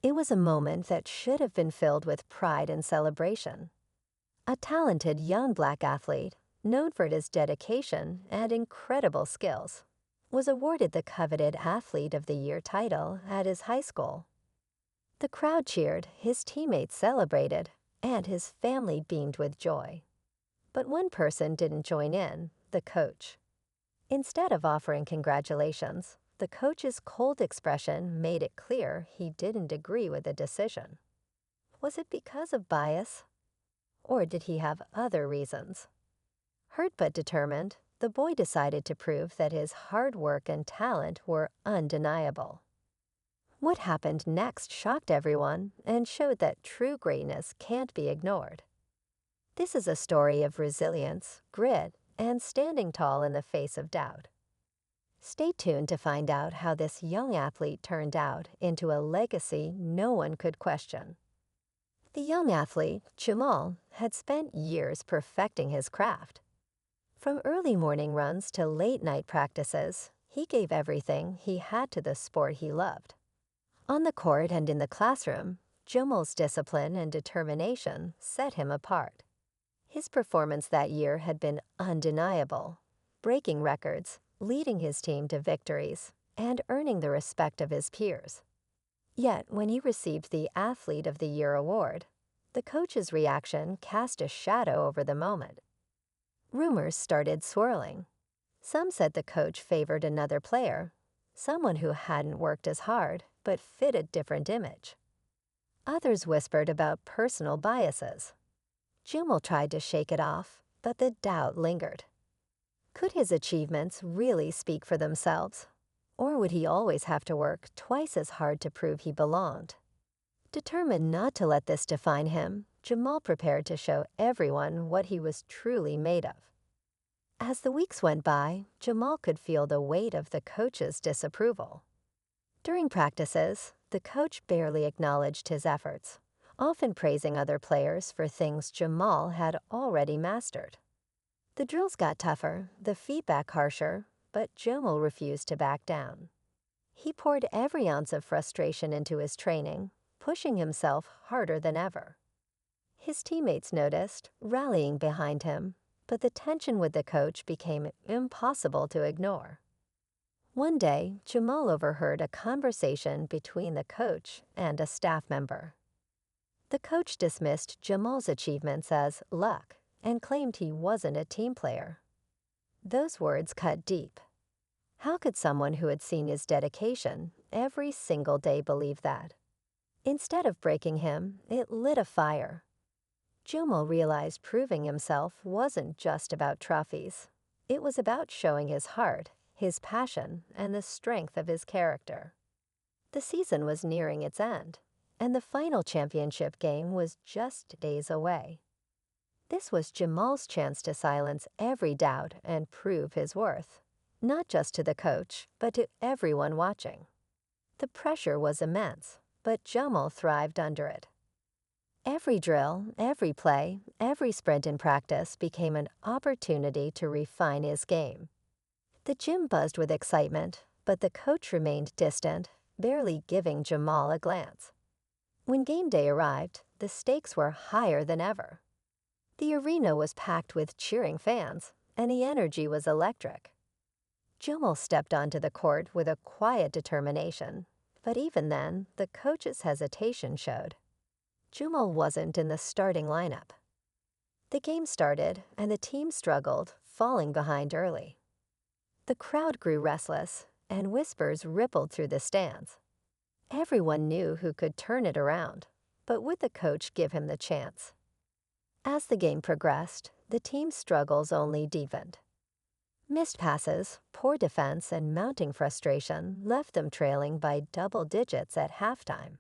It was a moment that should have been filled with pride and celebration. A talented young black athlete, known for his dedication and incredible skills, was awarded the coveted Athlete of the Year title at his high school. The crowd cheered, his teammates celebrated, and his family beamed with joy. But one person didn't join in, the coach. Instead of offering congratulations, the coach's cold expression made it clear he didn't agree with the decision. Was it because of bias? Or did he have other reasons? Hurt but determined, the boy decided to prove that his hard work and talent were undeniable. What happened next shocked everyone and showed that true greatness can't be ignored. This is a story of resilience, grit, and standing tall in the face of doubt. Stay tuned to find out how this young athlete turned out into a legacy no one could question. The young athlete, Jamal, had spent years perfecting his craft. From early morning runs to late-night practices, he gave everything he had to the sport he loved. On the court and in the classroom, Jamal's discipline and determination set him apart. His performance that year had been undeniable, breaking records, leading his team to victories, and earning the respect of his peers. Yet, when he received the Athlete of the Year award, the coach's reaction cast a shadow over the moment. Rumors started swirling. Some said the coach favored another player, someone who hadn't worked as hard but fit a different image. Others whispered about personal biases. Jamal tried to shake it off, but the doubt lingered. Could his achievements really speak for themselves? Or would he always have to work twice as hard to prove he belonged? Determined not to let this define him, Jamal prepared to show everyone what he was truly made of. As the weeks went by, Jamal could feel the weight of the coach's disapproval. During practices, the coach barely acknowledged his efforts, often praising other players for things Jamal had already mastered. The drills got tougher, the feedback harsher, but Jamal refused to back down. He poured every ounce of frustration into his training, pushing himself harder than ever. His teammates noticed, rallying behind him, but the tension with the coach became impossible to ignore. One day, Jamal overheard a conversation between the coach and a staff member. The coach dismissed Jamal's achievements as luck and claimed he wasn't a team player. Those words cut deep. How could someone who had seen his dedication every single day believe that? Instead of breaking him, it lit a fire. Jamal realized proving himself wasn't just about trophies. It was about showing his heart, his passion, and the strength of his character. The season was nearing its end, and the final championship game was just days away. This was Jamal's chance to silence every doubt and prove his worth, not just to the coach, but to everyone watching. The pressure was immense, but Jamal thrived under it. Every drill, every play, every sprint in practice became an opportunity to refine his game. The gym buzzed with excitement, but the coach remained distant, barely giving Jamal a glance. When game day arrived, the stakes were higher than ever. The arena was packed with cheering fans, and the energy was electric. Jamal stepped onto the court with a quiet determination, but even then, the coach's hesitation showed. Jamal wasn't in the starting lineup. The game started, and the team struggled, falling behind early. The crowd grew restless, and whispers rippled through the stands. Everyone knew who could turn it around, but would the coach give him the chance? As the game progressed, the team's struggles only deepened. Missed passes, poor defense, and mounting frustration left them trailing by double digits at halftime.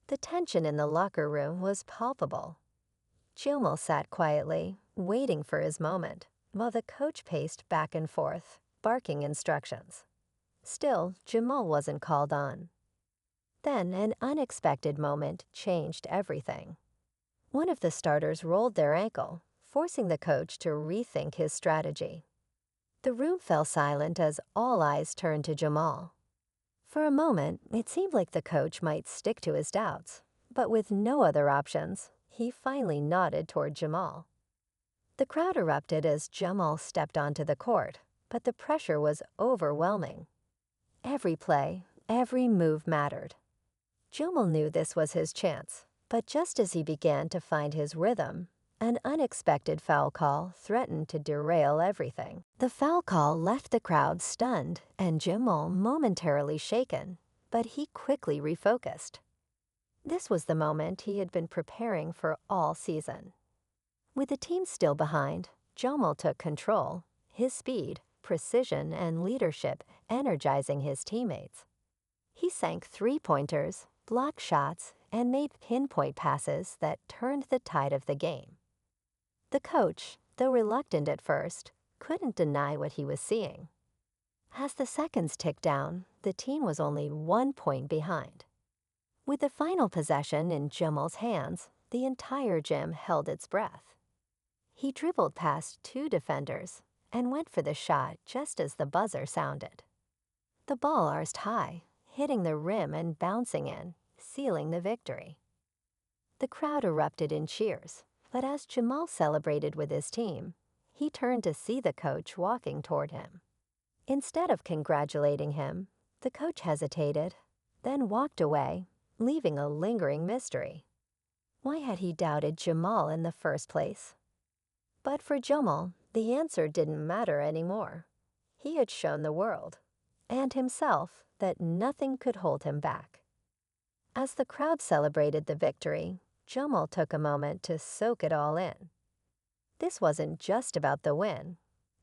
The tension in the locker room was palpable. Jamal sat quietly, waiting for his moment, while the coach paced back and forth, barking instructions. Still, Jamal wasn't called on. Then an unexpected moment changed everything. One of the starters rolled their ankle, forcing the coach to rethink his strategy. The room fell silent as all eyes turned to Jamal. For a moment, it seemed like the coach might stick to his doubts, but with no other options, he finally nodded toward Jamal. The crowd erupted as Jamal stepped onto the court, but the pressure was overwhelming. Every play, every move mattered. Jamal knew this was his chance, but just as he began to find his rhythm, an unexpected foul call threatened to derail everything. The foul call left the crowd stunned and Jamal momentarily shaken, but he quickly refocused. This was the moment he had been preparing for all season. With the team still behind, Jamal took control, his speed, precision, and leadership energizing his teammates. He sank three-pointers, blocked shots, and made pinpoint passes that turned the tide of the game. The coach, though reluctant at first, couldn't deny what he was seeing. As the seconds ticked down, the team was only 1 point behind. With the final possession in Jamal's hands, the entire gym held its breath. He dribbled past two defenders and went for the shot just as the buzzer sounded. The ball arsed high, hitting the rim and bouncing in, sealing the victory. The crowd erupted in cheers, but as Jamal celebrated with his team, he turned to see the coach walking toward him. Instead of congratulating him, the coach hesitated, then walked away, leaving a lingering mystery. Why had he doubted Jamal in the first place? But for Jamal, the answer didn't matter anymore. He had shown the world, and himself, that nothing could hold him back. As the crowd celebrated the victory, Jamal took a moment to soak it all in. This wasn't just about the win.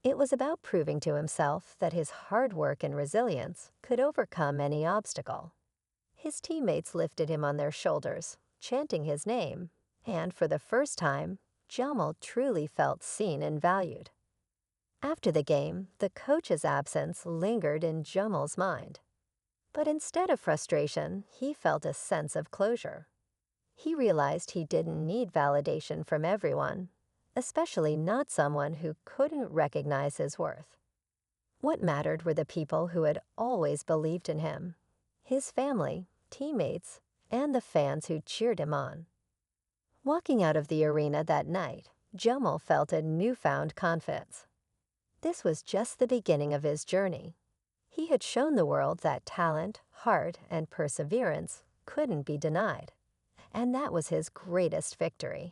It was about proving to himself that his hard work and resilience could overcome any obstacle. His teammates lifted him on their shoulders, chanting his name, and for the first time, Jamal truly felt seen and valued. After the game, the coach's absence lingered in Jamal's mind. But instead of frustration, he felt a sense of closure. He realized he didn't need validation from everyone, especially not someone who couldn't recognize his worth. What mattered were the people who had always believed in him, his family, teammates, and the fans who cheered him on. Walking out of the arena that night, Jamal felt a newfound confidence. This was just the beginning of his journey. He had shown the world that talent, heart, and perseverance couldn't be denied, and that was his greatest victory.